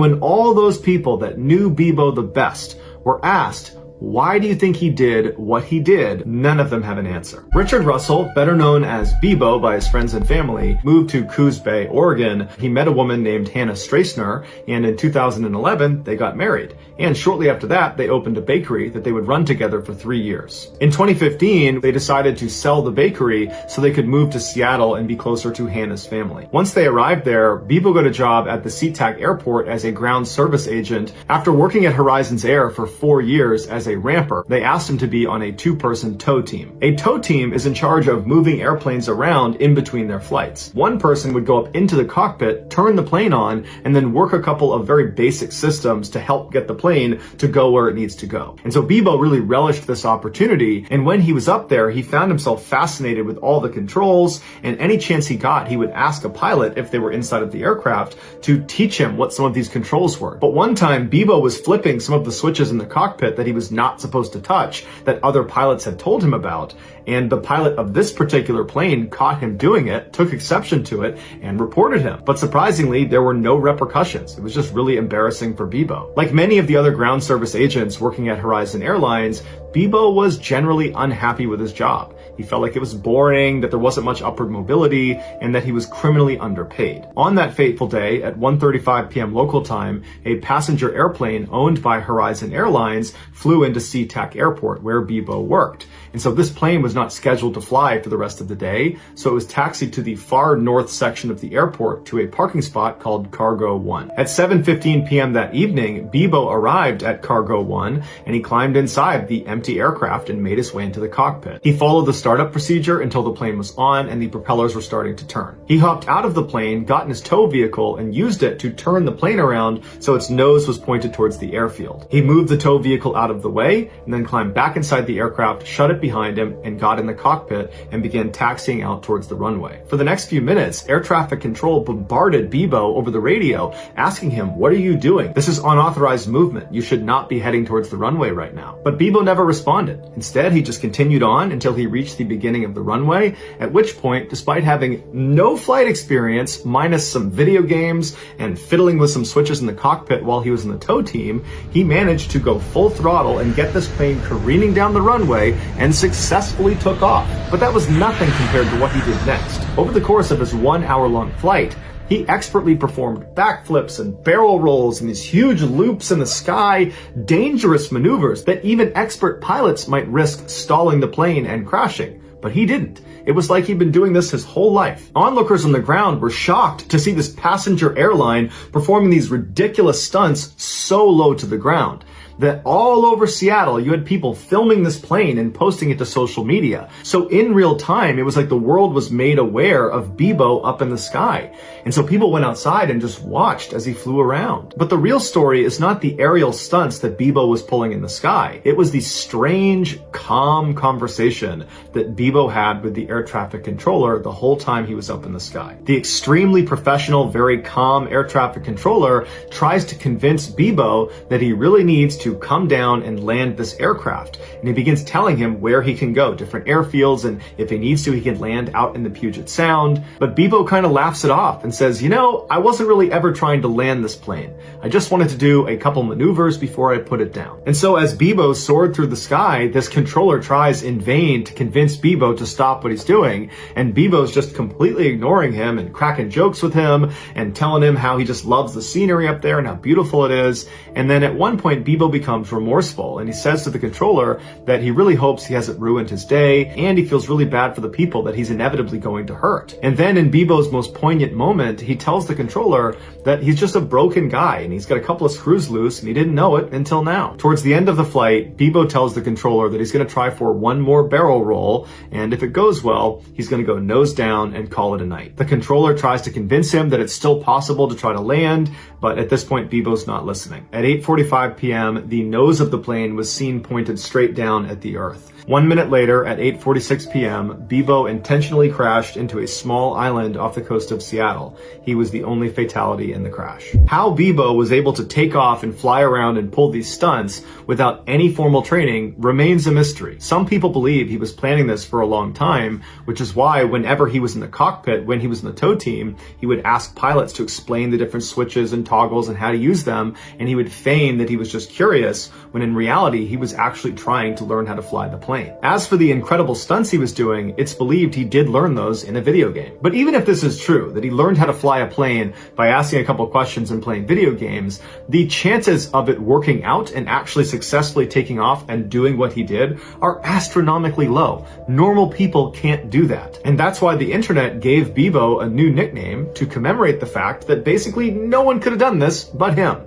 when all those people that knew Bibo the best were asked, why do you think he did what he did? None of them have an answer. Richard Russell, better known as Bibo by his friends and family, moved to Coos Bay, Oregon. He met a woman named Hannah Strassner, and in 2011, they got married. And shortly after that, they opened a bakery that they would run together for 3 years. In 2015, they decided to sell the bakery so they could move to Seattle and be closer to Hannah's family. Once they arrived there, Bibo got a job at the SeaTac airport as a ground service agent. After working at Horizons Air for 4 years as a ramper, they asked him to be on a 2-person tow team. A tow team is in charge of moving airplanes around in between their flights. One person would go up into the cockpit, turn the plane on, and then work a couple of very basic systems to help get the plane to go where it needs to go. And so Bibo really relished this opportunity, and when he was up there, he found himself fascinated with all the controls, and any chance he got, he would ask a pilot, if they were inside of the aircraft, to teach him what some of these controls were. But one time, Bibo was flipping some of the switches in the cockpit that he was not supposed to touch, that other pilots had told him about, and the pilot of this particular plane caught him doing it, took exception to it, and reported him. But surprisingly, there were no repercussions. It was just really embarrassing for Bibo. Like many of the other ground service agents working at Horizon Airlines, Bibo was generally unhappy with his job. He felt like it was boring, that there wasn't much upward mobility, and that he was criminally underpaid. On that fateful day, at 1:35 p.m. local time, a passenger airplane owned by Horizon Airlines flew into SeaTac Airport, where Bibo worked. And so this plane was not scheduled to fly for the rest of the day, so it was taxied to the far north section of the airport to a parking spot called Cargo 1. At 7:15 p.m. that evening, Bibo arrived at Cargo 1, and he climbed inside the empty aircraft and made his way into the cockpit. He followed the startup procedure until the plane was on and the propellers were starting to turn. He hopped out of the plane, got in his tow vehicle, and used it to turn the plane around so its nose was pointed towards the airfield. He moved the tow vehicle out of the way and then climbed back inside the aircraft, shut it behind him, and got in the cockpit and began taxiing out towards the runway. For the next few minutes, air traffic control bombarded Bibo over the radio, asking him, "What are you doing? This is unauthorized movement. You should not be heading towards the runway right now." But Bibo never responded. Instead, he just continued on until he reached the beginning of the runway, at which point, despite having no flight experience, minus some video games and fiddling with some switches in the cockpit while he was in the tow team, he managed to go full throttle and get this plane careening down the runway and successfully took off. But that was nothing compared to what he did next. Over the course of his 1-hour-long flight, he expertly performed backflips and barrel rolls and these huge loops in the sky, dangerous maneuvers that even expert pilots might risk stalling the plane and crashing. But he didn't. It was like he'd been doing this his whole life. Onlookers on the ground were shocked to see this passenger airline performing these ridiculous stunts so low to the ground that all over Seattle, you had people filming this plane and posting it to social media. So in real time, it was like the world was made aware of Bibo up in the sky. And so people went outside and just watched as he flew around. But the real story is not the aerial stunts that Bibo was pulling in the sky. It was the strange, calm conversation that Bibo had with the air traffic controller the whole time he was up in the sky. The extremely professional, very calm air traffic controller tries to convince Bibo that he really needs to come down and land this aircraft. And he begins telling him where he can go, different airfields, and if he needs to, he can land out in the Puget Sound. But Bibo kind of laughs it off and says, I wasn't really ever trying to land this plane. I just wanted to do a couple maneuvers before I put it down. And so as Bibo soared through the sky, this controller tries in vain to convince Bibo to stop what he's doing, and Bibo's just completely ignoring him and cracking jokes with him and telling him how he just loves the scenery up there and how beautiful it is. And then at one point, Bibo becomes remorseful, and he says to the controller that he really hopes he hasn't ruined his day, and he feels really bad for the people that he's inevitably going to hurt. And then in Bibo's most poignant moment, he tells the controller that he's just a broken guy, and he's got a couple of screws loose, and he didn't know it until now. Towards the end of the flight, Bibo tells the controller that he's going to try for one more barrel roll, and if it goes well, he's going to go nose down and call it a night. The controller tries to convince him that it's still possible to try to land, but at this point, Bibo's not listening. At 8:45 p.m., p.m., the nose of the plane was seen pointed straight down at the Earth. 1 minute later, at 8:46 p.m., Bibo intentionally crashed into a small island off the coast of Seattle. He was the only fatality in the crash. How Bibo was able to take off and fly around and pull these stunts without any formal training remains a mystery. Some people believe he was planning this for a long time, which is why whenever he was in the cockpit, when he was in the tow team, he would ask pilots to explain the different switches and toggles and how to use them, and he would feign that he was just curious, when in reality he was actually trying to learn how to fly the plane. As for the incredible stunts he was doing, it's believed he did learn those in a video game. But even if this is true, that he learned how to fly a plane by asking a couple questions and playing video games, the chances of it working out and actually successfully taking off and doing what he did are astronomically low. Normal people can't do that. And that's why the internet gave Bibo a new nickname to commemorate the fact that basically no one could have done this but him.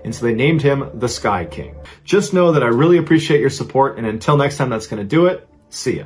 And so they named him the Sky King. Just know that I really appreciate your support, and until next time, that's going to do it. See ya.